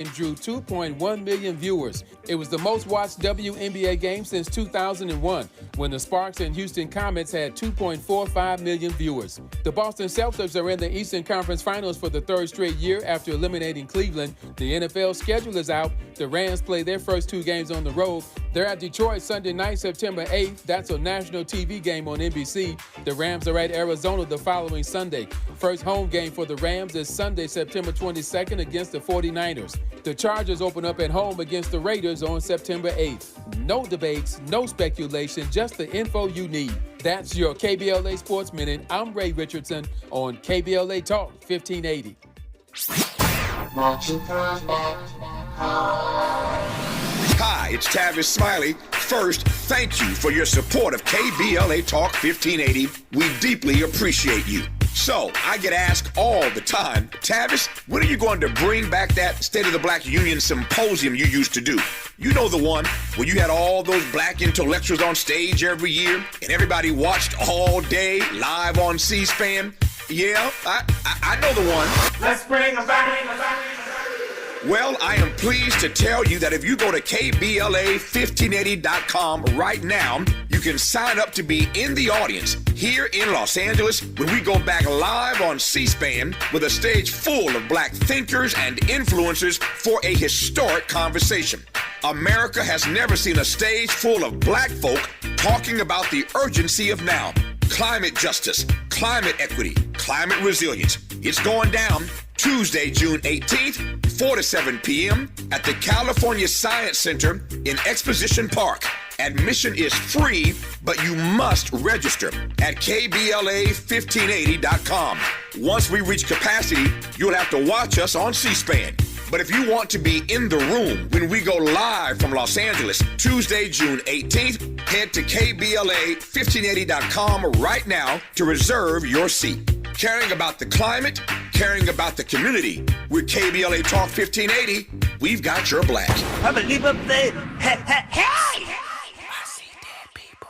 and drew 2.1 million viewers. It was the most watched WNBA game since 2001, when the Sparks and Houston Comets had 2.45 million viewers. The Boston Celtics are in the Eastern Conference Finals for the third straight year after eliminating Cleveland. The NFL schedule is out. The Rams play their first two games on the road. They're at Detroit Sunday night, September 8th. That's a national TV game on NBC. The Rams are at Arizona the following Sunday. First home game for the Rams is Sunday, September 22nd against the 49ers. The Chargers open up at home against the Raiders on September 8th. No debates, no speculation, just the info you need. That's your KBLA Sports Minute. I'm Ray Richardson on KBLA Talk 1580. Hi, it's Tavis Smiley. First, thank you for your support of KBLA Talk 1580. We deeply appreciate you. So, I get asked all the time, Tavis, when are you going to bring back that State of the Black Union symposium you used to do? You know the one where you had all those black intellectuals on stage every year and everybody watched all day live on C-SPAN? Yeah, I know the one. Let's bring them back. Well, I am pleased to tell you that if you go to KBLA1580.com right now, you can sign up to be in the audience here in Los Angeles when we go back live on C-SPAN with a stage full of black thinkers and influencers for a historic conversation. America has never seen a stage full of black folk talking about the urgency of now. Climate justice, climate equity, climate resilience. It's going down Tuesday, June 18th, 4 to 7 p.m. at the California Science Center in Exposition Park. Admission is free, but you must register at KBLA1580.com. Once we reach capacity, you'll have to watch us on C-SPAN. But if you want to be in the room when we go live from Los Angeles, Tuesday, June 18th, head to KBLA1580.com right now to reserve your seat. Caring about the climate, caring about the community. With KBLA Talk 1580, we've got your black. I believe up there. Hey! I see dead people.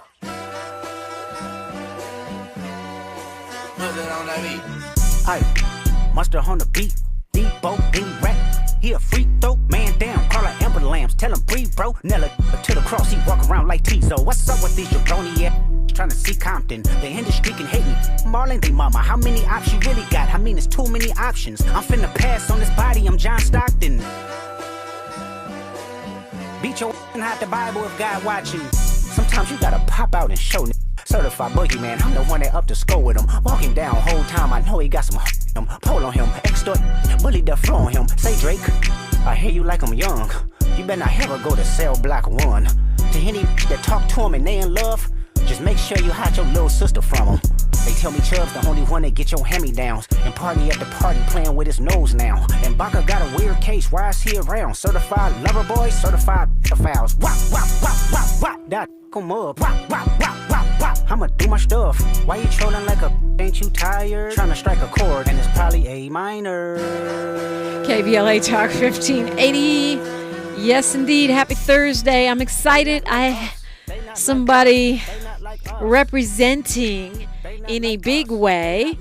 What's that on that beat? Aye, mustard on the beat, Debo, D rap. He a freak though, man down, call her Amber Lambs, tell him breathe bro, nail it to the cross, he walk around like Tizo. What's up with these jabroni, yeah? Trying to see Compton, the industry can hate me. Marlon D mama, how many options you really got? I mean, it's too many options. I'm finna pass on this body, I'm John Stockton. Beat your and hide the Bible if God watching. Sometimes you gotta pop out and show. Certified boogeyman, I'm the one that up to score with him. Walk him down whole time, I know he got some him. Pull on him, extort, bully the flow on him. Say Drake, I hear you like I'm young. You better not ever go to cell block 1. To any that talk to him and they in love, just make sure you hide your little sister from him. They tell me Chubb's the only one that get your hand-me-downs and party at the party playing with his nose now. And Baca got a weird case, why is he around? Certified lover boys, certified pedophiles. Wop, wop, wop, wop, wop, that come up. Wop, wop, wop, wop, wop. I'ma do my stuff. Why you trolling like a ain't you tired? Trying to strike a chord and it's probably A minor. KBLA Talk 1580. Yes, indeed. Happy Thursday. I'm excited. Somebody representing in a big way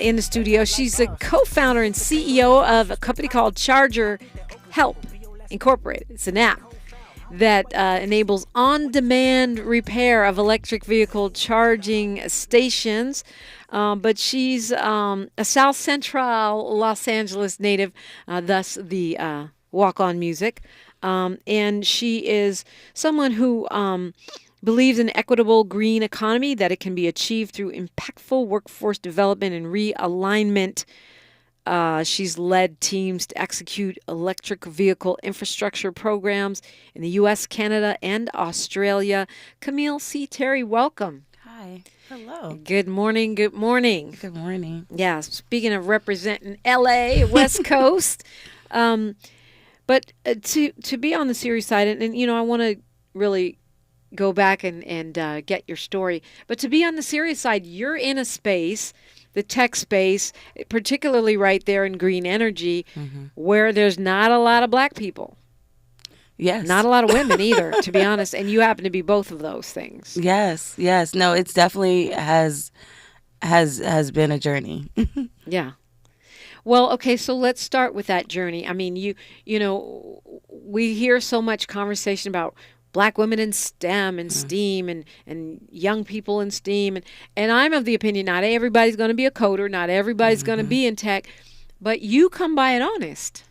in the studio. She's a co-founder and CEO of a company called ChargerHelp Incorporated. It's an app that enables on-demand repair of electric vehicle charging stations. But she's a South Central Los Angeles native, thus the walk-on music. And she is someone who believes in equitable green economy, that it can be achieved through impactful workforce development and realignment. She's led teams to execute electric vehicle infrastructure programs in the U.S., Canada, and Australia. Kameale C. Terry, welcome. Hi. Hello. Good morning. Good morning. Good morning. Yeah, speaking of representing L.A., West Coast. But to be on the serious side, and you know, I want to really go back and get your story. But to be on the serious side, you're in a space, the tech space, particularly right there in green energy, where there's not a lot of black people. Yes. Not a lot of women either, to be honest. And you happen to be both of those things. Yes. No, it's definitely has been a journey. Yeah. Well, okay, so let's start with that journey. I mean, you know, we hear so much conversation about black women in STEM and STEAM and young people in STEAM and I'm of the opinion not everybody's going to be a coder, not everybody's going to be in tech, but you come by it honest.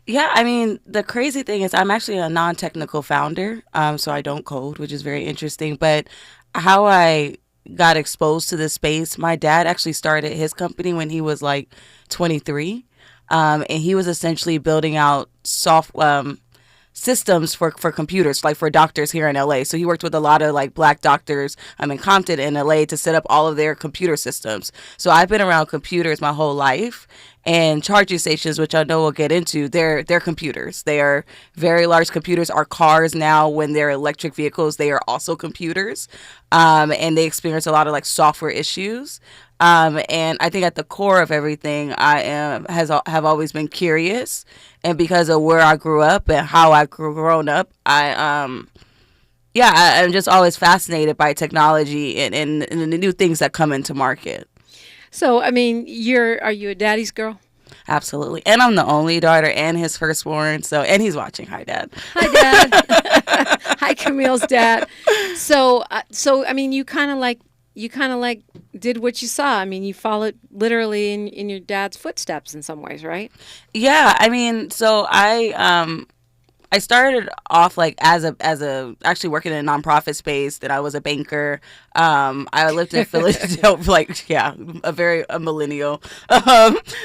Yeah, I mean, the crazy thing is I'm actually a non-technical founder, so I don't code, which is very interesting. But how I got exposed to this space, my dad actually started his company when he was like 23, and he was essentially building out systems for computers, like for doctors here in LA. So he worked with a lot of like black doctors in Compton in LA to set up all of their computer systems. So I've been around computers my whole life, and charging stations, which I know we'll get into, they're computers. They are very large computers. Our cars now, when they're electric vehicles, they are also computers, and they experience a lot of like software issues. And I think at the core of everything, have always been curious, and because of where I grew up and how I grown up, I'm just always fascinated by technology and the new things that come into market. So, I mean, are you a daddy's girl? Absolutely. And I'm the only daughter and his firstborn. So, and he's watching. Hi, Dad. Hi, Dad. Hi, Kameale's dad. So I mean, you kind of like did what you saw. I mean, you followed literally in your dad's footsteps in some ways, right? Yeah. I mean, so I started off like as a actually working in a nonprofit space. That I was a banker. I lived in Philadelphia, a millennial.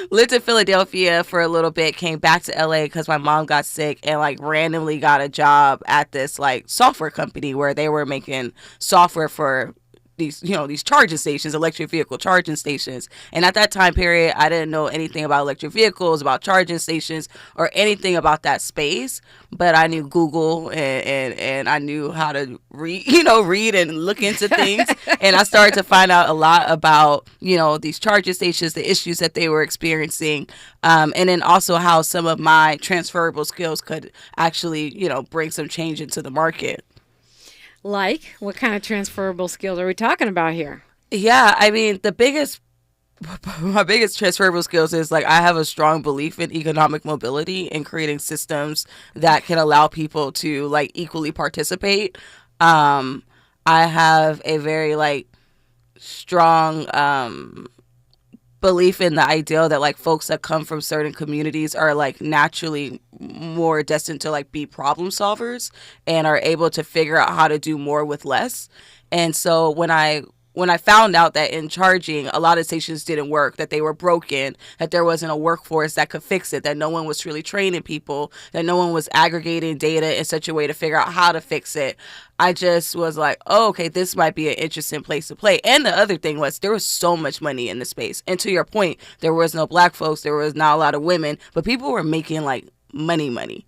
Lived in Philadelphia for a little bit. Came back to LA because my mom got sick, and like randomly got a job at this like software company where they were making software for these charging stations, electric vehicle charging stations. And at that time period, I didn't know anything about electric vehicles, about charging stations, or anything about that space. But I knew Google and I knew how to read and look into things. And I started to find out a lot about, these charging stations, the issues that they were experiencing. And then also how some of my transferable skills could actually, bring some change into the market. Like, what kind of transferable skills are we talking about here? Yeah, I mean, my biggest transferable skills is like I have a strong belief in economic mobility and creating systems that can allow people to like equally participate. I have a very like strong belief in the ideal that like folks that come from certain communities are like naturally more destined to like be problem solvers and are able to figure out how to do more with less. And so when I found out that in charging, a lot of stations didn't work, that they were broken, that there wasn't a workforce that could fix it, that no one was truly training people, that no one was aggregating data in such a way to figure out how to fix it, I just was like, oh, okay, this might be an interesting place to play. And the other thing was there was so much money in the space. And to your point, there was no black folks, there was not a lot of women, but people were making like money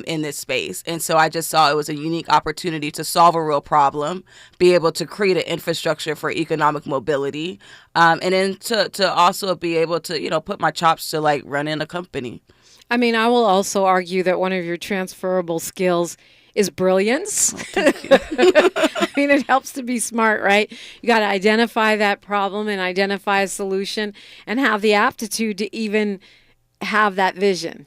in this space. And so I just saw it was a unique opportunity to solve a real problem, be able to create an infrastructure for economic mobility, and then to also be able to, put my chops to like running a company. I mean, I will also argue that one of your transferable skills is brilliance. I mean, it helps to be smart, right? You got to identify that problem and identify a solution and have the aptitude to even have that vision.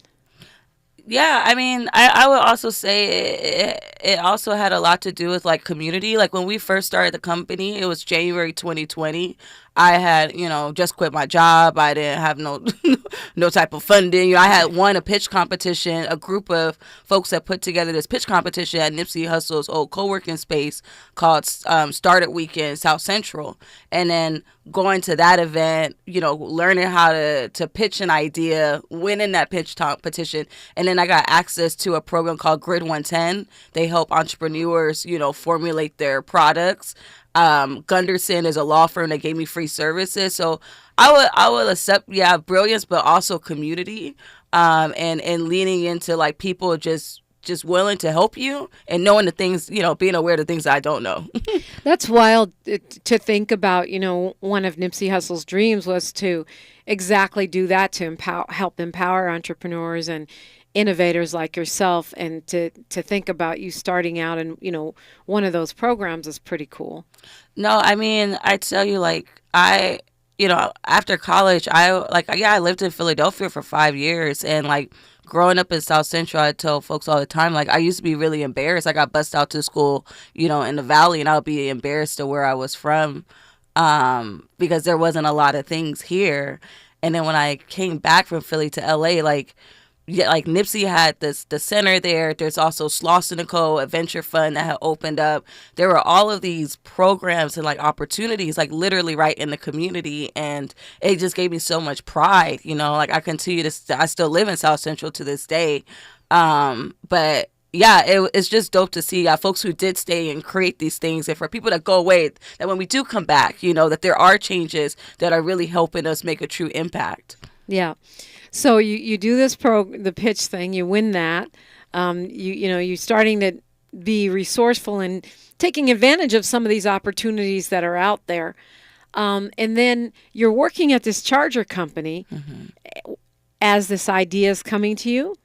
Yeah, I mean, I would also say it also had a lot to do with like community. Like when we first started the company, it was January 2020. I had, just quit my job. I didn't have no type of funding. I had won a pitch competition, a group of folks that put together this pitch competition at Nipsey Hussle's old co-working space called Startup Weekend South Central. And then going to that event, learning how to pitch an idea, winning that pitch competition. And then I got access to a program called Grid 110. They help entrepreneurs, formulate their products. Gunderson is a law firm that gave me free services. So I would accept, brilliance, but also community, and leaning into like people just willing to help you and knowing the things, being aware of the things that I don't know. That's wild to think about. One of Nipsey Hussle's dreams was to exactly do that, to help empower entrepreneurs and innovators like yourself, and to think about you starting out in one of those programs is pretty cool. No, I mean, I tell you, like I after college, I lived in Philadelphia for 5 years, and like growing up in South Central, I tell folks all the time, like I used to be really embarrassed. I got bused out to school, in the Valley, and I would be embarrassed to where I was from, because there wasn't a lot of things here. And then when I came back from Philly to LA, like Nipsey had the center there. There's also Slauson & Co., a venture fund that had opened up. There were all of these programs and like opportunities, like literally right in the community. And it just gave me so much pride, like I still live in South Central to this day. But yeah, it's just dope to see folks who did stay and create these things, and for people that go away, that when we do come back, that there are changes that are really helping us make a true impact. Yeah. So you do this the pitch thing, you win that. You're starting to be resourceful and taking advantage of some of these opportunities that are out there. And then you're working at this charger company as this idea is coming to you?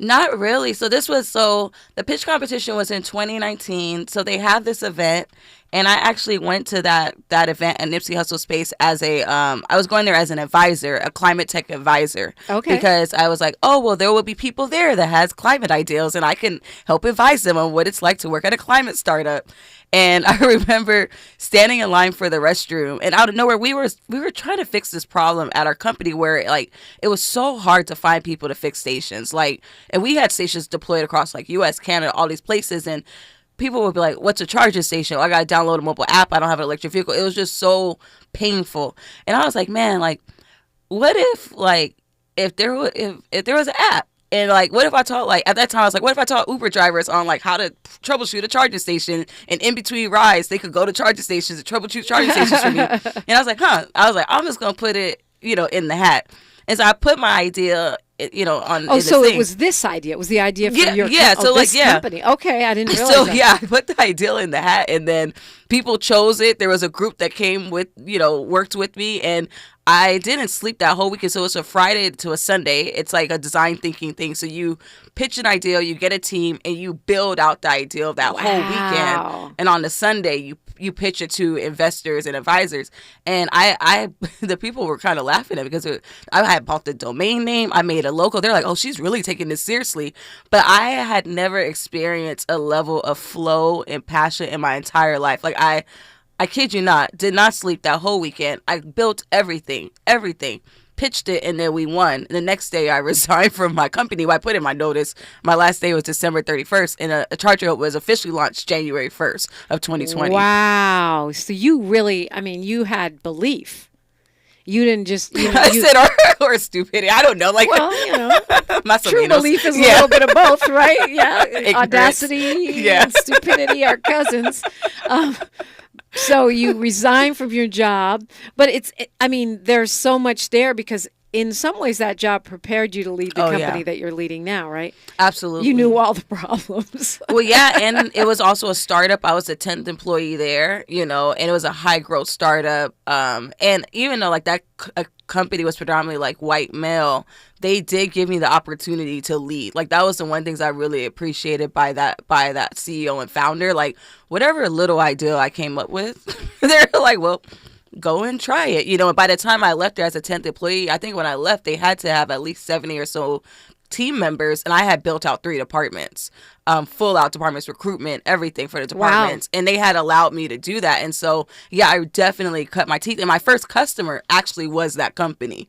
Not really. So the pitch competition was in 2019. So they have this event, and I actually went to that event at Nipsey Hussle Space as I was going there as an advisor, a climate tech advisor. Okay. Because I was like, oh, well, there will be people there that has climate ideals, and I can help advise them on what it's like to work at a climate startup. And I remember standing in line for the restroom, and out of nowhere, we were trying to fix this problem at our company where it was so hard to find people to fix stations. And we had stations deployed across U.S., Canada, all these places, and people would be like, "What's a charging station? I got to download a mobile app. I don't have an electric vehicle." It was just so painful, and I was like, "Man, what if there was an app?" And what if I taught at that time I was like, what if I taught Uber drivers on how to troubleshoot a charging station, and in between rides they could go to charging stations and troubleshoot charging stations for me. And I was like, I'm just gonna put it in the hat. And so I put my idea on. Oh, so it was this idea. It was the idea for your company. Okay, I didn't realize that. Yeah, I put the idea in the hat, and then people chose it. There was a group that came with worked with me, and I didn't sleep that whole weekend. So it's a Friday to a Sunday. It's like a design thinking thing. So you pitch an idea, you get a team, and you build out the idea that whole weekend. And on the Sunday, you pitch it to investors and advisors. And I the people were kind of laughing at it because I had bought the domain name. I made a logo. They're like, oh, she's really taking this seriously. But I had never experienced a level of flow and passion in my entire life. I kid you not, did not sleep that whole weekend. I built everything, pitched it, and then we won. And the next day I resigned from my company. I put in my notice. My last day was December 31st, and a ChargerHelp was officially launched January 1st of 2020. Wow. So you really, you had belief. You didn't just, I said, or stupidity. I don't know. True belief is a little bit of both, right? Yeah. Ignorance. Audacity and stupidity are cousins. So you resign from your job, but there's so much there because in some ways that job prepared you to lead the company that you're leading now, right? Absolutely. You knew all the problems. Well, yeah, and it was also a startup. I was the 10th employee there, and it was a high growth startup. And even though that company was predominantly white male, they did give me the opportunity to lead. That was the one things I really appreciated by that CEO and founder. Whatever little idea I came up with, they're like, well, go and try it. And by the time I left there as a 10th employee, I think when I left, they had to have at least 70 or so team members, and I had built out 3 departments, full out departments, recruitment, everything for the departments. Wow. And they had allowed me to do that. And so, yeah, I definitely cut my teeth. And my first customer actually was that company.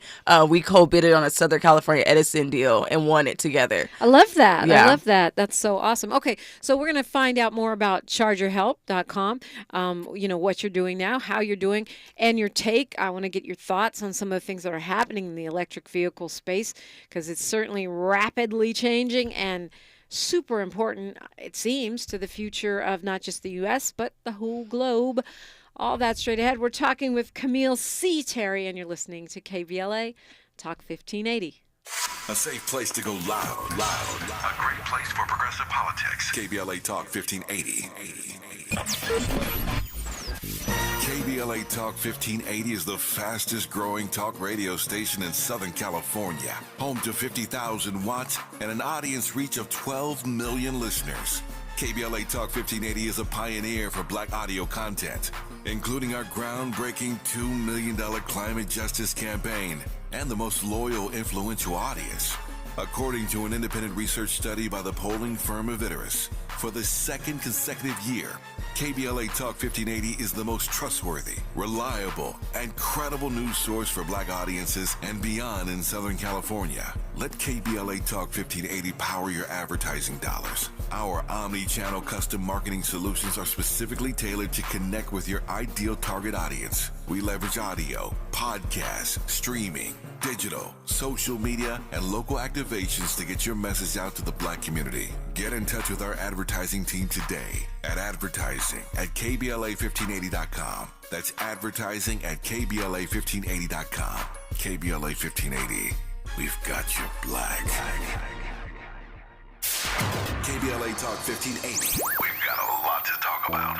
We co-bidded on a Southern California Edison deal and won it together. I love that. Yeah. I love that. That's so awesome. Okay, so we're going to find out more about ChargerHelp.com, what you're doing now, how you're doing, and your take. I want to get your thoughts on some of the things that are happening in the electric vehicle space, because it's certainly rapidly changing and super important, it seems, to the future of not just the U.S., but the whole globe. All that straight ahead. We're talking with Kameale C, Terry, and you're listening to KBLA Talk 1580. A safe place to go loud. A great place for progressive politics. KBLA Talk 1580. KBLA Talk 1580 is the fastest growing talk radio station in Southern California. Home to 50,000 watts and an audience reach of 12 million listeners. KBLA Talk 1580 is a pioneer for black audio content, including our groundbreaking $2 million climate justice campaign and the most loyal, influential audience. According to an independent research study by the polling firm Aviterus, for the second consecutive year, KBLA Talk 1580 is the most trustworthy, reliable, and credible news source for black audiences and beyond in Southern California. Let KBLA Talk 1580 power your advertising dollars. Our omni-channel custom marketing solutions are specifically tailored to connect with your ideal target audience. We leverage audio, podcasts, streaming, digital, social media, and local activations to get your message out to the black community. Get in touch with our advertising team today at advertising@kbla1580.com. That's advertising at kbla1580.com. KBLA 1580. We've got your black. KBLA Talk 1580. We've got a lot to talk about.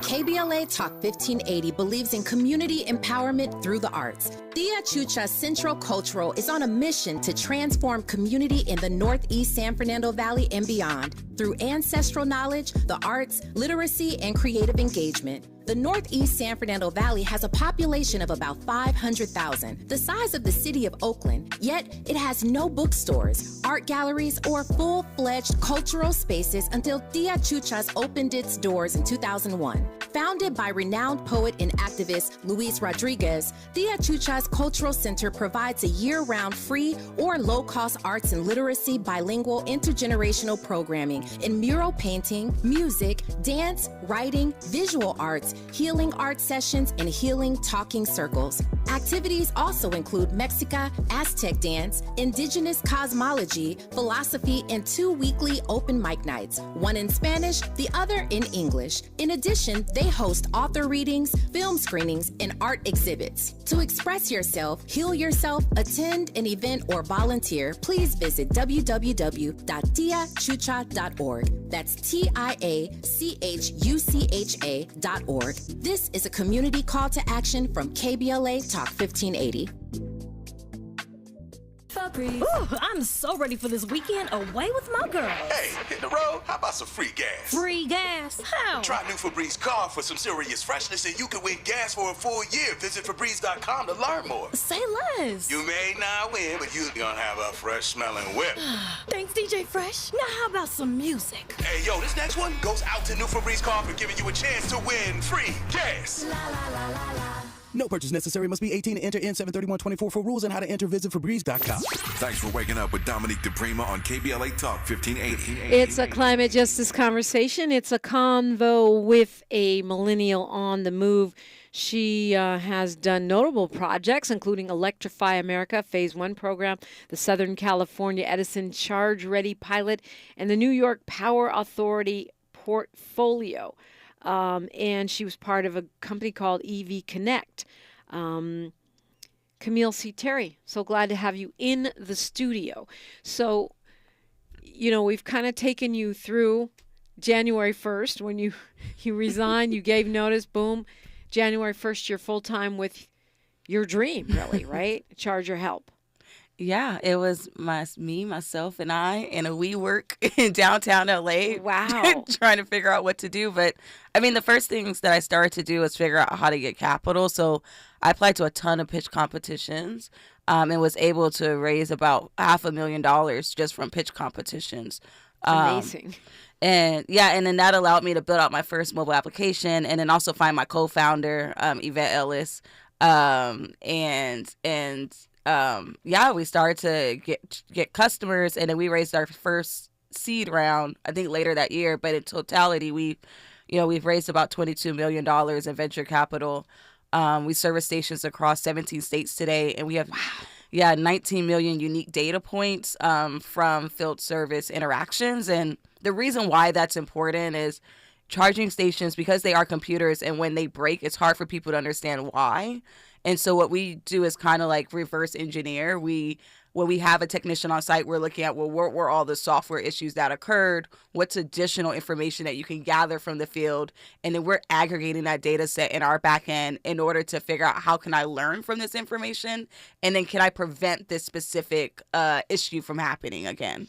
KBLA Talk 1580 believes in community empowerment through the arts. Tia Chucha Central Cultural is on a mission to transform community in the Northeast San Fernando Valley and beyond through ancestral knowledge, the arts, literacy, and creative engagement. The Northeast San Fernando Valley has a population of about 500,000, the size of the city of Oakland, yet it has no bookstores, art galleries, or full-fledged cultural spaces until Tia Chuchas opened its doors in 2001. Founded by renowned poet and activist Luis Rodriguez, Tia Chuchas Cultural Center provides a year-round free or low-cost arts and literacy bilingual intergenerational programming in mural painting, music, dance, writing, visual arts, healing art sessions, and healing talking circles. Activities also include Mexica, Aztec dance, indigenous cosmology, philosophy, and 2 weekly open mic nights, one in Spanish, the other in English. In addition, they host author readings, film screenings, and art exhibits. To express yourself, heal yourself, attend an event, or volunteer, please visit www.tiachucha.org. That's TIACHUCHA.org. This is a community call to action from KBLA Talk 1580. Ooh, I'm so ready for this weekend away with my girls. Hey, hit the road? How about some free gas? Free gas? How? Try new Febreze car for some serious freshness and you can win gas for a full year. Visit Febreze.com to learn more. Say less. You may not win, but you're gonna have a fresh smelling whip. Thanks, DJ Fresh. Now how about some music? Hey, yo, this next one goes out to new Febreze car for giving you a chance to win free gas. La la la la la. No purchase necessary. Must be 18 to enter in 73124 for rules and how to enter. Visit Febreze.com. Thanks for waking up with Dominique Baraka on KBLA Talk 1580. It's a climate justice conversation. It's a convo with a millennial on the move. She has done notable projects, including Electrify America, Phase 1 program, the Southern California Edison Charge Ready pilot, and the New York Power Authority portfolio. And she was part of a company called EV Connect. Kameale C. Terry, so glad to have you in the studio. So, you know, we've kind of taken you through January 1st when you resigned, you gave notice, boom. January 1st, you're full-time with your dream, really, right? ChargerHelp. Yeah, it was me, myself, and I in a WeWork in downtown LA. Wow. Trying to figure out what to do. But, I mean, the first things that I started to do was figure out how to get capital. So I applied to a ton of pitch competitions and was able to raise about $500,000 just from pitch competitions. Amazing. And then that allowed me to build out my first mobile application and then also find my co-founder, Yvette Ellis. We started to get customers, and then we raised our first seed round, I think later that year. But in totality, we've raised about $22 million in venture capital. We service stations across 17 states today, and we have 19 million unique data points from field service interactions. And the reason why that's important is charging stations, because they are computers, and when they break, it's hard for people to understand why. And so what we do is kind of like reverse engineer. When we have a technician on site, we're looking at, well, what were all the software issues that occurred? What's additional information that you can gather from the field? And then we're aggregating that data set in our back end in order to figure out how can I learn from this information? And then can I prevent this specific issue from happening again?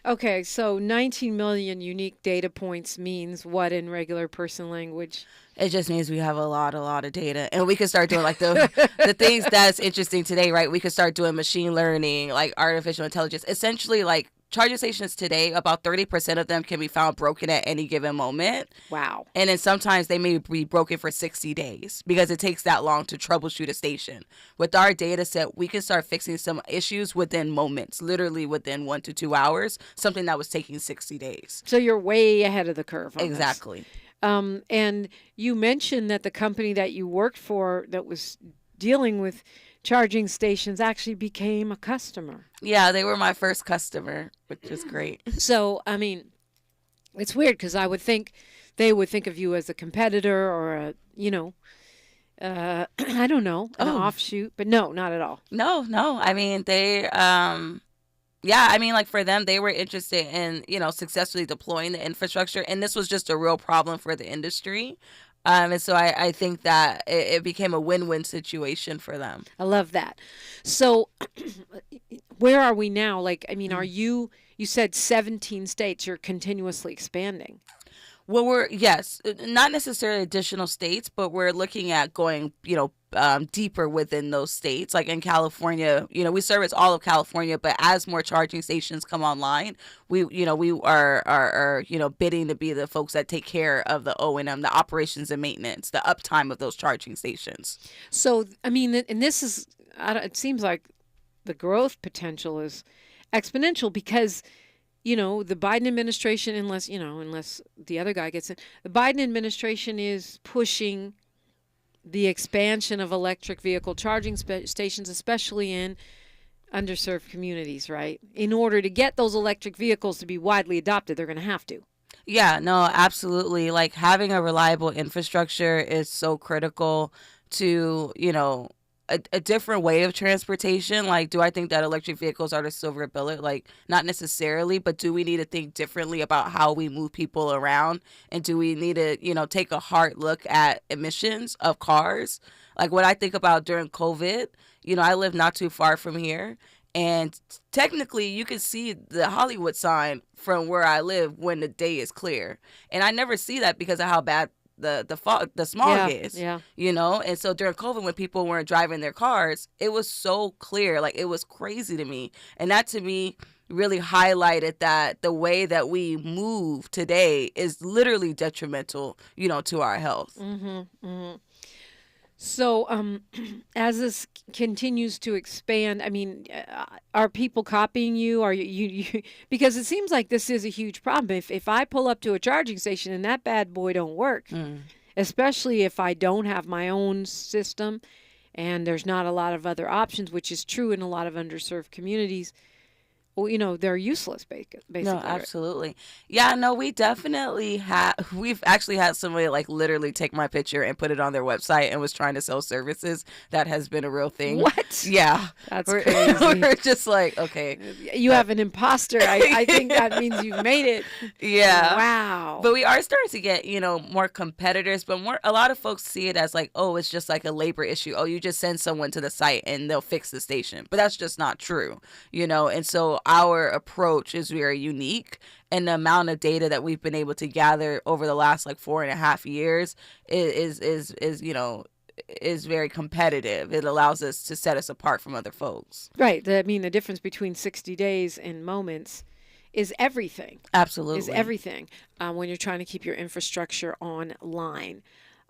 Okay, so 19 million unique data points means what in regular person language? It just means we have a lot of data, and we can start doing like the things that's interesting today, right? We could start doing machine learning, like artificial intelligence. Essentially, like charging stations today, about 30% of them can be found broken at any given moment. Wow. And then sometimes they may be broken for 60 days because it takes that long to troubleshoot a station. With our data set, we can start fixing some issues within moments, literally within 1 to 2 hours, something that was taking 60 days. So you're way ahead of the curve on Exactly. this. And you mentioned that the company that you worked for that was dealing with charging stations actually became a customer. Yeah, they were my first customer, which is great. So, I mean, it's weird because I would think they would think of you as a competitor or a, I don't know, an offshoot, but no, not at all. No. I mean, they, like for them, they were interested in, successfully deploying the infrastructure. And this was just a real problem for the industry. And so I think that it became a win-win situation for them. I love that. So where are we now? Like, I mean, are you said 17 states, you're continuously expanding. Well, yes, not necessarily additional states, but we're looking at going, deeper within those states. Like in California, we service all of California, but as more charging stations come online, we are bidding to be the folks that take care of the O&M, the operations and maintenance, the uptime of those charging stations. So, I mean, and this is, it seems like the growth potential is exponential because the Biden administration, unless the other guy gets in, the Biden administration is pushing the expansion of electric vehicle charging stations, especially in underserved communities, right? In order to get those electric vehicles to be widely adopted, they're going to have to. Yeah, no, absolutely. Like having a reliable infrastructure is so critical to, a different way of transportation. Like, do I think that electric vehicles are the silver bullet? Like, not necessarily, but do we need to think differently about how we move people around? And do we need to, take a hard look at emissions of cars? Like, what I think about during COVID, I live not too far from here. And technically, you can see the Hollywood sign from where I live when the day is clear. And I never see that because of how bad the smog is, and so during COVID when people weren't driving their cars, it was so clear, like it was crazy to me, and that to me really highlighted that the way that we move today is literally detrimental, to our health. So as this continues to expand, I mean, are people copying you? Are you because it seems like this is a huge problem. If I pull up to a charging station and that bad boy don't work, especially if I don't have my own system and there's not a lot of other options, which is true in a lot of underserved communities, well, they're useless, basically. No, absolutely. Yeah, no, we've actually had somebody like literally take my picture and put it on their website and was trying to sell services. That has been a real thing. What? Yeah. That's crazy. We're just like, okay. You have an imposter. I think that means you've made it. Yeah. Wow. But we are starting to get, more competitors, but a lot of folks see it as like, oh, it's just like a labor issue. Oh, you just send someone to the site and they'll fix the station. But that's just not true, and so our approach is very unique, and the amount of data that we've been able to gather over the last like 4.5 years is very competitive. It allows us to set us apart from other folks. Right. I mean, the difference between 60 days and moments is everything. Absolutely. Is everything when you're trying to keep your infrastructure online.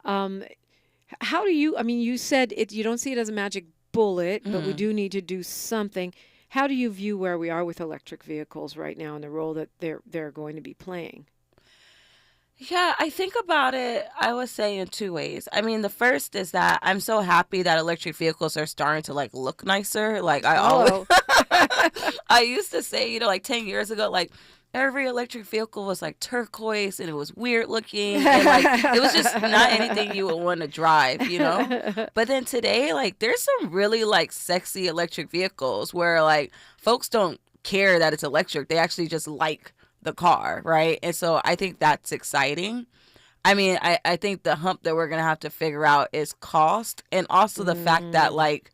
How do you, I mean, you said you don't see it as a magic bullet, but we do need to do something. How do you view where we are with electric vehicles right now and the role that they're going to be playing? Yeah, I think about it, I would say in two ways. I mean, the first is that I'm so happy that electric vehicles are starting to like look nicer. Like I used to say, like 10 years ago, like every electric vehicle was like turquoise and it was weird looking and like it was just not anything you would want to drive, But then today, like there's some really like sexy electric vehicles where like folks don't care that it's electric. They actually just like the car, right? And so I think that's exciting. I mean, I think the hump that we're going to have to figure out is cost, and also the fact that like,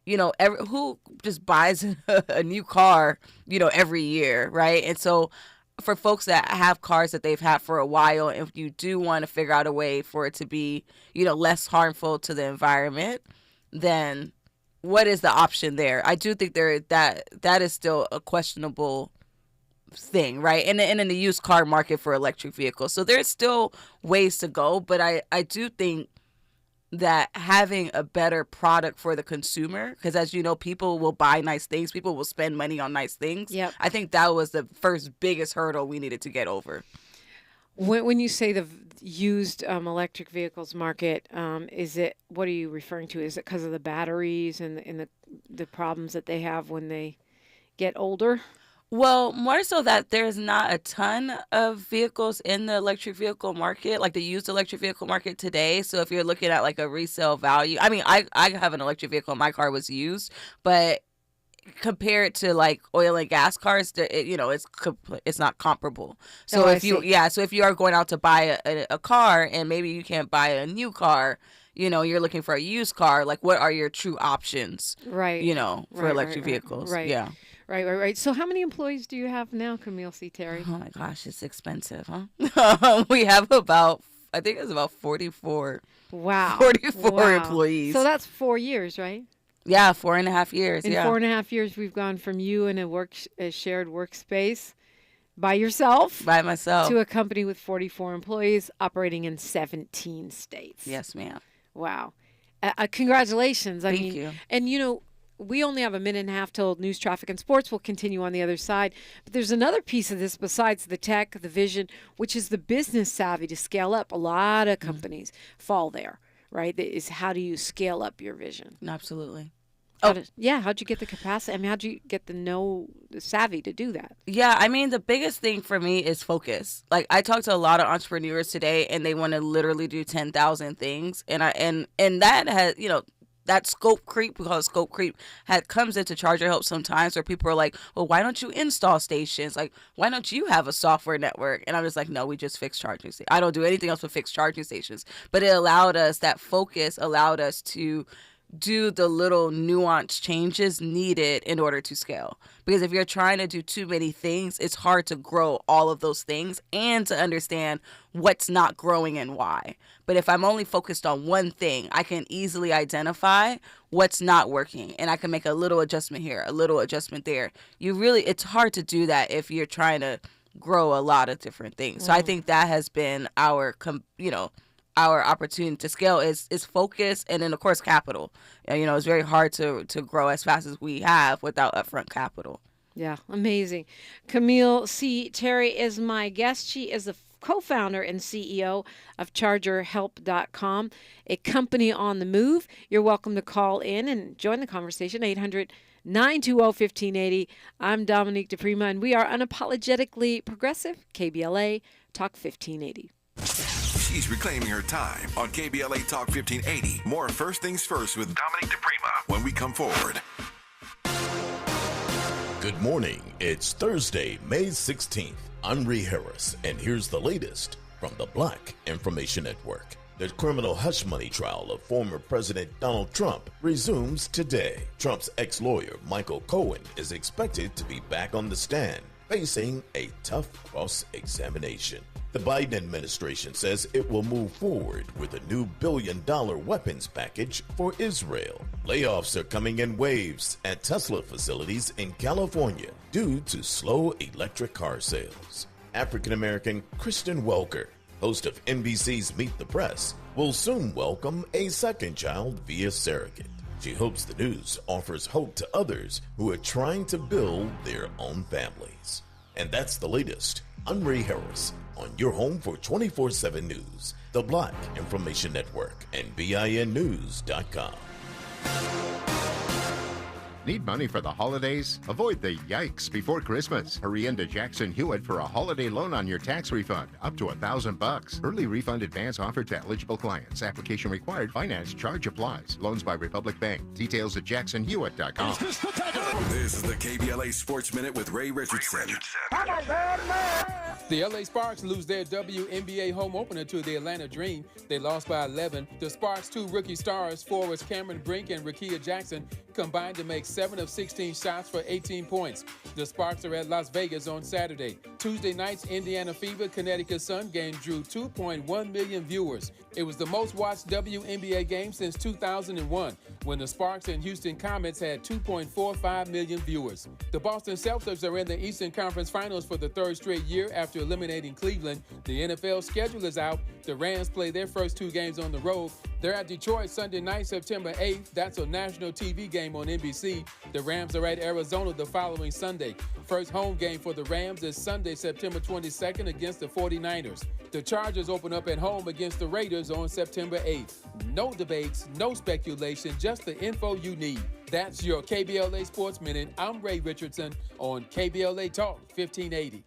who just buys a new car, every year, right? And so for folks that have cars that they've had for a while, if you do want to figure out a way for it to be, less harmful to the environment, then what is the option there? I do think that is still a questionable thing, right? And in the used car market for electric vehicles. So there's still ways to go, but I do think that having a better product for the consumer, because as you know, people will buy nice things, people will spend money on nice things. Yep. I think that was the first biggest hurdle we needed to get over. When you say the used electric vehicles market, what are you referring to? Is it because of the batteries and the problems that they have when they get older? Well, more so that there's not a ton of vehicles in the electric vehicle market, like the used electric vehicle market today. So if you're looking at like a resale value, I mean, I have an electric vehicle. My car was used, but compared to like oil and gas cars, it's not comparable. So if you are going out to buy a car and maybe you can't buy a new car, you're looking for a used car, like what are your true options? Right. For electric vehicles. Right. Yeah. Right. So how many employees do you have now, Kameale C. Terry? Oh my gosh, it's expensive, huh? We have about 44. Wow. 44 employees. So that's 4 years, right? Yeah, 4.5 years. In 4.5 years, we've gone from you in a shared workspace by yourself. By myself. To a company with 44 employees operating in 17 states. Yes, ma'am. Wow. Congratulations. Thank you. And we only have a minute and a half till news, traffic, and sports. We'll continue on the other side. But there's another piece of this besides the tech, the vision, which is the business savvy to scale up. A lot of companies fall there, right? Is how do you scale up your vision? Absolutely. How'd you get the capacity? I mean, how'd you get the savvy to do that? Yeah, I mean, the biggest thing for me is focus. Like, I talked to a lot of entrepreneurs today, and they want to literally do 10,000 things. And that has, that scope creep, we call it scope creep, comes into ChargerHelp sometimes where people are like, well, why don't you install stations? Like, why don't you have a software network? And I'm just like, no, we just fix charging stations. I don't do anything else but fix charging stations. But that focus allowed us to do the little nuanced changes needed in order to scale. Because if you're trying to do too many things, it's hard to grow all of those things and to understand what's not growing and why. But if I'm only focused on one thing, I can easily identify what's not working and I can make a little adjustment here, a little adjustment there. It's hard to do that if you're trying to grow a lot of different things. So I think that has been our opportunity to scale is focus, and then of course capital. It's very hard to grow as fast as we have without upfront capital. Yeah, amazing. Kameale C. Terry is my guest. She is the co-founder and CEO of ChargerHelp.com, a company on the move. You're welcome to call in and join the conversation. 800-920-1580. I'm Dominique DiPrima, and we are unapologetically progressive. KBLA Talk 1580. She's reclaiming her time on KBLA Talk 1580. More First Things First with Dominique DiPrima when we come forward. Good morning. It's Thursday, May 16th. I'm Ree Harris, and here's the latest from the Black Information Network. The criminal hush money trial of former President Donald Trump resumes today. Trump's ex-lawyer, Michael Cohen, is expected to be back on the stand, facing a tough cross-examination. The Biden administration says it will move forward with a new billion-dollar weapons package for Israel. Layoffs are coming in waves at Tesla facilities in California due to slow electric car sales. African-American Kristen Welker, host of NBC's Meet the Press, will soon welcome a second child via surrogate. She hopes the news offers hope to others who are trying to build their own families. And that's the latest. I'm Ray Harris on your home for 24/7 news, the Black Information Network, and BINnews.com. Need money for the holidays? Avoid the yikes before Christmas. Hurry into Jackson Hewitt for a holiday loan on your tax refund, up to $1,000. Early refund advance offered to eligible clients. Application required. Finance charge applies. Loans by Republic Bank. Details at jacksonhewitt.com. This is the KBLA Sports Minute with Ray Richardson. The LA Sparks lose their WNBA home opener to the Atlanta Dream. They lost by 11. The Sparks' two rookie stars, forwards Cameron Brink and Rickea Jackson, combined to make 7 of 16 shots for 18 points. The Sparks are at Las Vegas on Saturday. Tuesday night's Indiana Fever Connecticut Sun game drew 2.1 million viewers. It was the most watched WNBA game since 2001, when the Sparks and Houston Comets had 2.45 million viewers. The Boston Celtics are in the Eastern Conference Finals for the third straight year after eliminating Cleveland. The NFL schedule is out. The Rams play their first 2 games on the road. They're at Detroit Sunday night, September 8th. That's a national TV game on NBC. The Rams are at Arizona the following Sunday. First home game for the Rams is Sunday, September 22nd against the 49ers. The Chargers open up at home against the Raiders on September 8th. No debates, no speculation, just the info you need. That's your KBLA Sports Minute. I'm Ray Richardson on KBLA Talk 1580.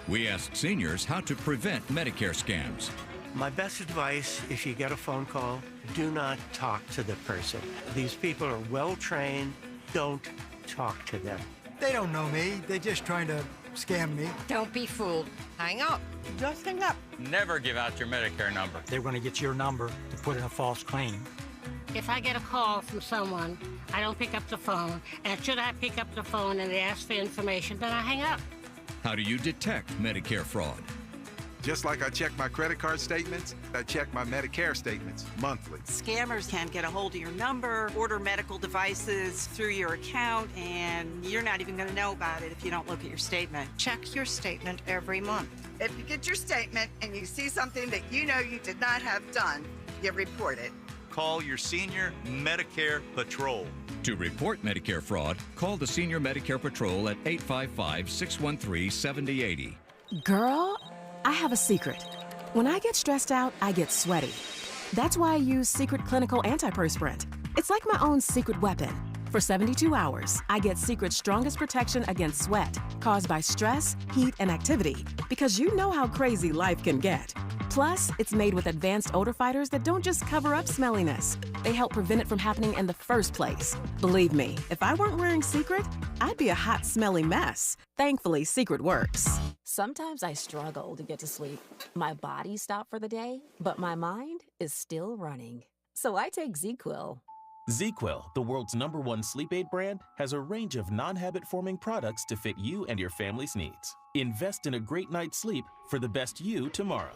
We asked seniors how to prevent Medicare scams. My best advice, if you get a phone call, do not talk to the person. These people are well trained. Don't talk to them. They don't know me. They're just trying to scam me. Don't be fooled. Hang up. Just hang up. Never give out your Medicare number. They're going to get your number to put in a false claim. If I get a call from someone, I don't pick up the phone. And should I pick up the phone and they ask for information, then I hang up. How do you detect Medicare fraud? Just like I check my credit card statements, I check my Medicare statements monthly. Scammers can get a hold of your number, order medical devices through your account, and you're not even going to know about it if you don't look at your statement. Check your statement every month. If you get your statement and you see something that you know you did not have done, you report it. Call your senior Medicare Patrol. To report Medicare fraud, call the Senior Medicare Patrol at 855-613-7080. Girl, I have a secret. When I get stressed out, I get sweaty. That's why I use Secret Clinical Antiperspirant. It's like my own secret weapon. For 72 hours, I get Secret's strongest protection against sweat caused by stress, heat, and activity, because you know how crazy life can get. Plus, it's made with advanced odor fighters that don't just cover up smelliness. They help prevent it from happening in the first place. Believe me, if I weren't wearing Secret, I'd be a hot, smelly mess. Thankfully, Secret works. Sometimes I struggle to get to sleep. My body stopped for the day, but my mind is still running. So I take ZzzQuil. ZzzQuil, the world's #1 sleep aid brand, has a range of non-habit-forming products to fit you and your family's needs. Invest in a great night's sleep for the best you tomorrow.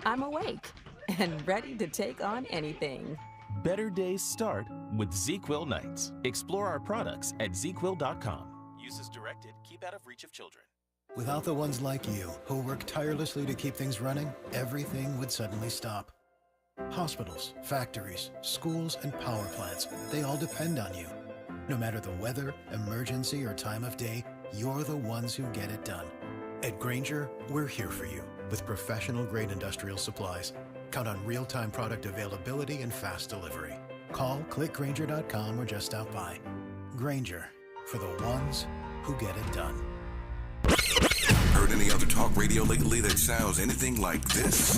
I'm awake and ready to take on anything. Better days start with ZzzQuil nights. Explore our products at ZzzQuil.com. Use as directed. Keep out of reach of children. Without the ones like you, who work tirelessly to keep things running, everything would suddenly stop. Hospitals, factories, schools, and power plants, they all depend on you. No matter the weather, emergency, or time of day, you're the ones who get it done. At Grainger, we're here for you with professional-grade industrial supplies. Count on real-time product availability and fast delivery. Call, clickgrainger.com, or just stop by. Grainger, for the ones who get it done. Heard any other talk radio lately that sounds anything like this?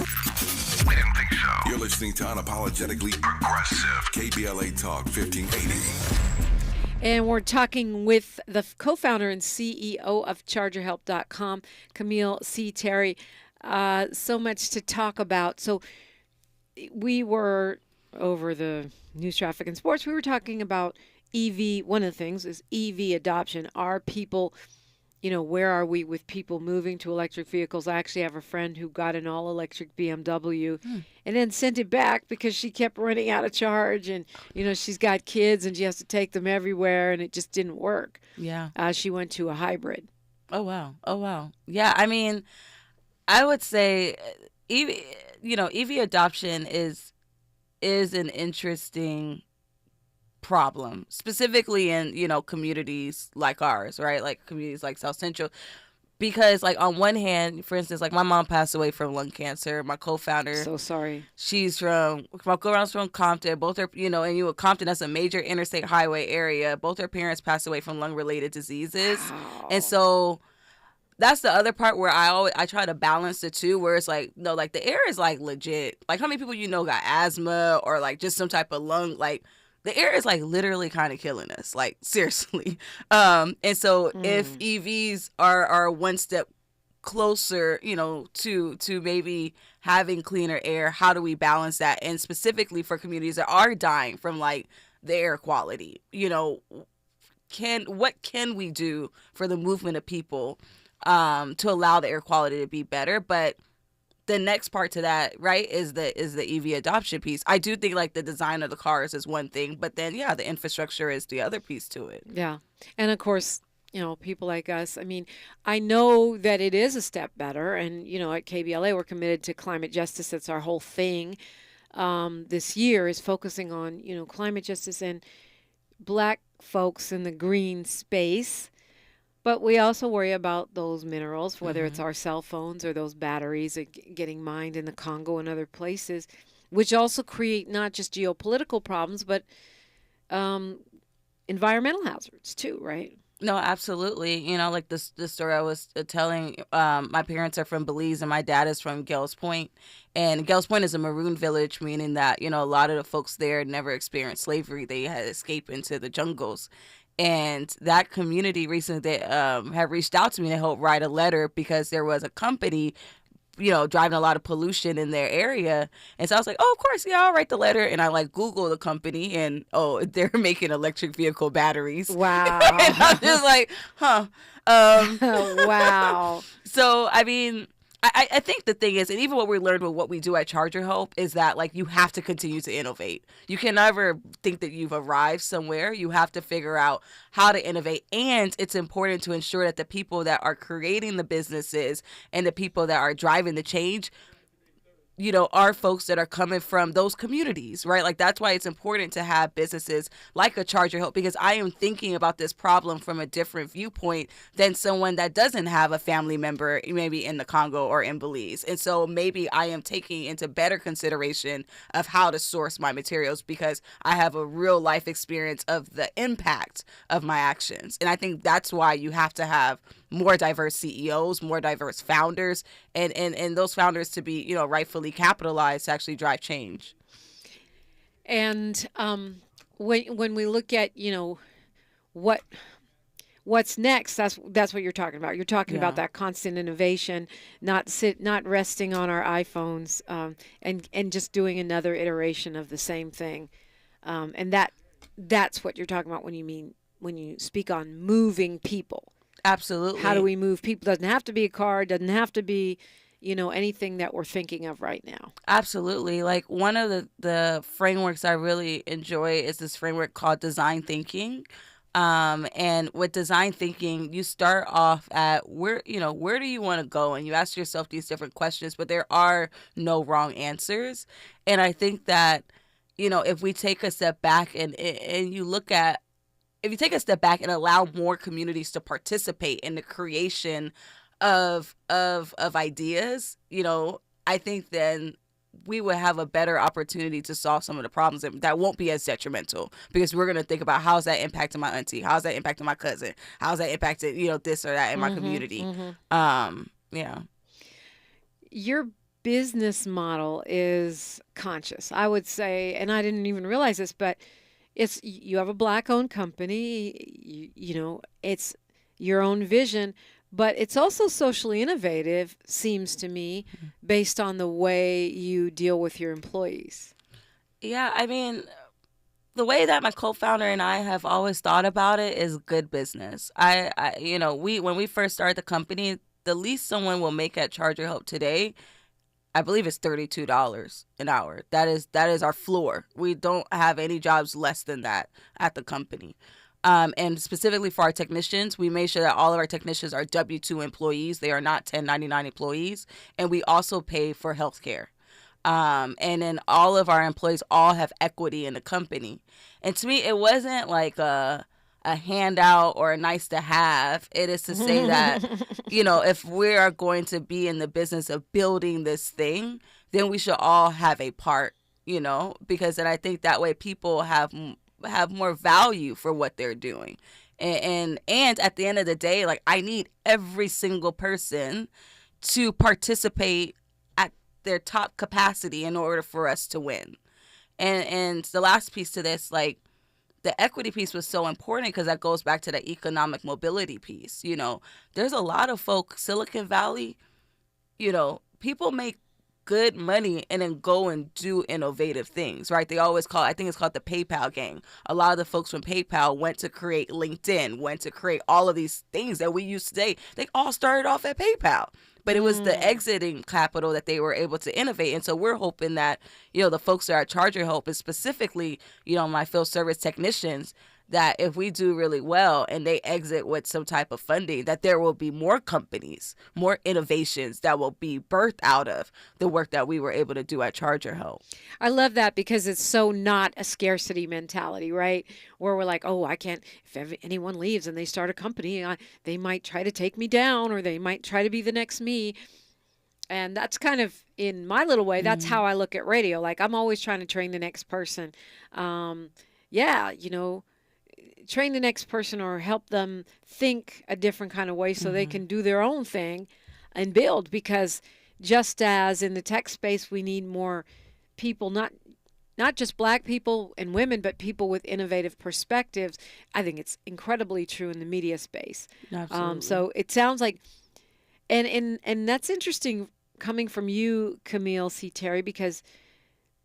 We didn't think so. You're listening to Unapologetically Progressive, KBLA Talk 1580. And we're talking with the co-founder and CEO of ChargerHelp.com, Kameale C. Terry. So much to talk about. So we were, over the news, traffic, and sports, we were talking about EV. One of the things is EV adoption. Are people, where are we with people moving to electric vehicles? I actually have a friend who got an all-electric BMW and then sent it back because she kept running out of charge. And, she's got kids and she has to take them everywhere, and it just didn't work. Yeah. She went to a hybrid. Oh, wow. Yeah, I mean, I would say EV adoption is an interesting problem, specifically in communities like ours, right? Like communities like South Central, because like on one hand, for instance, like my mom passed away from lung cancer. My co-founder, so sorry, my co-founder's from Compton. Both are Compton, that's a major interstate highway area. Both her parents passed away from lung related diseases. Wow. And so that's the other part where I try to balance the two, where it's like, no, like the air is like legit. Like how many people got asthma or like just some type of lung, like the air is like literally kind of killing us, like seriously. And so if EVs are one step closer, to maybe having cleaner air, how do we balance that? And specifically for communities that are dying from like the air quality. You know, what can we do for the movement of people to allow the air quality to be better? But the next part to that, right, is the EV adoption piece. I do think like the design of the cars is one thing, but then the infrastructure is the other piece to it. Yeah. And of course, you know, people like us, I mean, I know that it is a step better. And, you know, at KBLA, we're committed to climate justice. That's our whole thing. This year is focusing on, you know, climate justice and Black folks in the green space. But we also worry about those minerals, whether it's our cell phones or those batteries getting mined in the Congo and other places, which also create not just geopolitical problems, but environmental hazards too, right? No, absolutely. You know, like the story I was telling, my parents are from Belize and my dad is from Gales Point. And Gales Point is a maroon village, meaning that, you know, a lot of the folks there never experienced slavery. They had escaped into the jungles. And that community recently had reached out to me to help write a letter because there was a company, you know, driving a lot of pollution in their area. And so I was like, oh, of course, yeah, I'll write the letter. And I like Google the company and, oh, they're making electric vehicle batteries. Wow. And I'm just like, huh. Wow. So, I mean, I think the thing is, and even what we learned with what we do at ChargerHelp is that, like, you have to continue to innovate. You can never think that you've arrived somewhere. You have to figure out how to innovate. And it's important to ensure that the people that are creating the businesses and the people that are driving the change, you know, are folks that are coming from those communities, right? Like, that's why it's important to have businesses like a ChargerHelp, because I am thinking about this problem from a different viewpoint than someone that doesn't have a family member maybe in the Congo or in Belize. And so maybe I am taking into better consideration of how to source my materials because I have a real life experience of the impact of my actions. And I think that's why you have to have more diverse CEOs, more diverse founders, and those founders to be, you know, rightfully capitalized to actually drive change. And when we look at, you know, what's next, that's what you're talking about. You're talking about that constant innovation, not resting on our iPhones, and just doing another iteration of the same thing. And that's what you're talking about when you speak on moving people. Absolutely. How do we move people? Doesn't have to be a car. Doesn't have to be, you know, anything that we're thinking of right now. Absolutely. Like, one of the frameworks I really enjoy is this framework called design thinking. And with design thinking, you start off at where do you want to go? And you ask yourself these different questions, but there are no wrong answers. And I think that, you know, if we take a step back and you look at, if you take a step back and allow more communities to participate in the creation of ideas, you know, I think then we would have a better opportunity to solve some of the problems that won't be as detrimental, because we're going to think about how's that impacting my auntie, how's that impacting my cousin, how's that impacted, you know, this or that in my community. Yeah. Your business model is conscious, I would say, and I didn't even realize this, but you have a Black-owned company, you know, it's your own vision, but it's also socially innovative, seems to me, based on the way you deal with your employees. Yeah, I mean, the way that my co-founder and I have always thought about it is good business. I you know, when we first started the company, the least someone will make at ChargerHelp today, I believe it's $32 an hour. That is our floor. We don't have any jobs less than that at the company. And specifically for our technicians, we made sure that all of our technicians are W-2 employees. They are not 1099 employees. And we also pay for health care. And then all of our employees all have equity in the company. And to me, it wasn't like a handout or a nice to have. It is to say that, you know, if we are going to be in the business of building this thing, then we should all have a part, you know, because then I think that way people have more value for what they're doing. And at the end of the day, like, I need every single person to participate at their top capacity in order for us to win. And the last piece to this, like, the equity piece was so important because that goes back to the economic mobility piece. You know, there's a lot of folks, Silicon Valley, you know, people make good money and then go and do innovative things, right? They always I think it's called the PayPal gang. A lot of the folks from PayPal went to create LinkedIn, went to create all of these things that we use today. They all started off at PayPal. But it was the exiting capital that they were able to innovate. And so we're hoping that, the folks that are at ChargerHelp, and specifically, my field service technicians, that if we do really well and they exit with some type of funding, that there will be more companies, more innovations that will be birthed out of the work that we were able to do at ChargerHelp. I love that because it's so not a scarcity mentality, right? Where we're like, oh, I can't, if anyone leaves and they start a company, they might try to take me down or they might try to be the next me. And that's kind of, in my little way, that's how I look at radio. Like, I'm always trying to train the next person. Train the next person or help them think a different kind of way so they can do their own thing and build. Because just as in the tech space, we need more people, not just Black people and women, but people with innovative perspectives. I think it's incredibly true in the media space. Absolutely. So it sounds like, and that's interesting coming from you, Kameale C. Terry, because